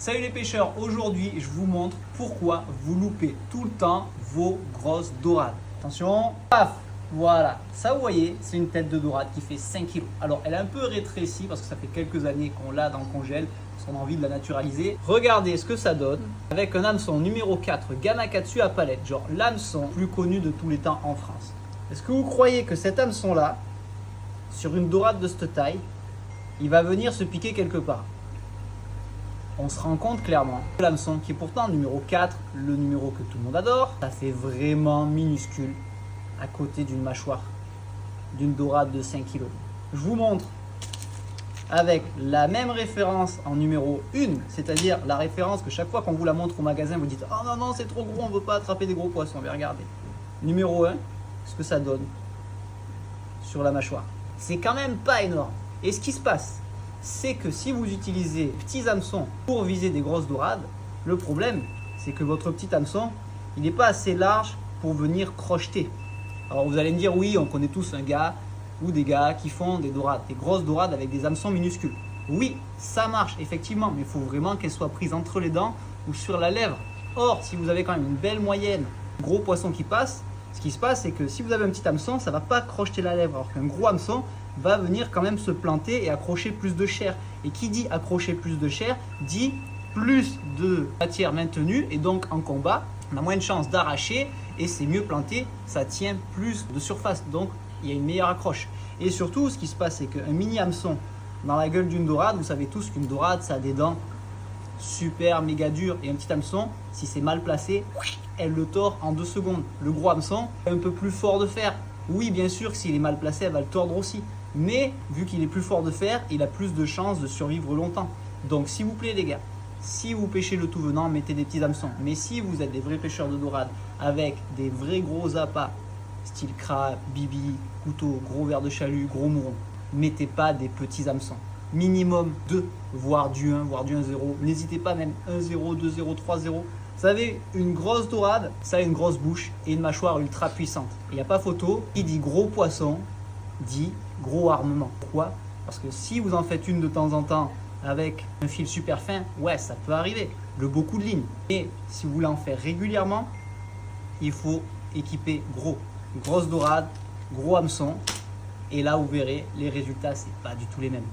Salut les pêcheurs, aujourd'hui je vous montre pourquoi vous loupez tout le temps vos grosses dorades. Attention, paf, voilà, ça vous voyez, c'est une tête de dorade qui fait 5 kg. Alors elle est un peu rétrécie parce que ça fait quelques années qu'on l'a dans le congèle, parce qu'on a envie de la naturaliser. Regardez ce que ça donne avec un hameçon numéro 4 Gamakatsu à palette, genre l'hameçon plus connu de tous les temps en France. Est-ce que vous croyez que cet hameçon là, sur une dorade de cette taille, il va venir se piquer quelque part? On se rend compte clairement que l'hameçon, qui est pourtant numéro 4, le numéro que tout le monde adore, ça fait vraiment minuscule à côté d'une mâchoire d'une dorade de 5 kg. Je vous montre avec la même référence en numéro 1, c'est-à-dire la référence que chaque fois qu'on vous la montre au magasin, vous dites « Oh non, non, c'est trop gros, on ne veut pas attraper des gros poissons. » Mais regardez, numéro 1, ce que ça donne sur la mâchoire. C'est quand même pas énorme. Et ce qui se passe, c'est que si vous utilisez petits hameçons pour viser des grosses dorades, le problème, c'est que votre petit hameçon, il n'est pas assez large pour venir crocheter. Alors vous allez me dire, oui, on connaît tous un gars ou des gars qui font des dorades, des grosses dorades avec des hameçons minuscules. Oui, ça marche, effectivement, mais il faut vraiment qu'elles soient prises entre les dents ou sur la lèvre. Or, si vous avez quand même une belle moyenne, gros poisson qui passe, ce qui se passe, c'est que si vous avez un petit hameçon, ça ne va pas crocheter la lèvre, alors qu'un gros hameçon va venir quand même se planter et accrocher plus de chair. Et qui dit accrocher plus de chair, dit plus de matière maintenue, et donc en combat, on a moins de chances d'arracher, et c'est mieux planté, ça tient plus de surface, donc il y a une meilleure accroche. Et surtout, ce qui se passe, c'est qu'un mini hameçon dans la gueule d'une dorade, vous savez tous qu'une dorade, ça a des dents super méga dures, et un petit hameçon, si c'est mal placé, elle le tord en 2 secondes. Le gros hameçon est un peu plus fort de fer. Oui, bien sûr que s'il est mal placé, elle va le tordre aussi. Mais vu qu'il est plus fort de fer, il a plus de chances de survivre longtemps. Donc s'il vous plaît les gars, si vous pêchez le tout venant, mettez des petits hameçons. Mais si vous êtes des vrais pêcheurs de dorade avec des vrais gros appâts, style crabe, bibi, couteau, gros verre de chalut, gros mouron, mettez pas des petits hameçons. Minimum 2, voire du 1, voire du 1-0. N'hésitez pas, même 1-0, 2-0, 3-0. Vous savez, une grosse dorade, ça a une grosse bouche et une mâchoire ultra puissante. Il n'y a pas photo, qui dit gros poisson, dit gros armement. Pourquoi? Parce que si vous en faites une de temps en temps avec un fil super fin, ouais, ça peut arriver, le beaucoup de lignes. Mais si vous voulez en faire régulièrement, il faut équiper gros. Grosse dorade, gros hameçon, et là vous verrez, les résultats, c'est pas du tout les mêmes.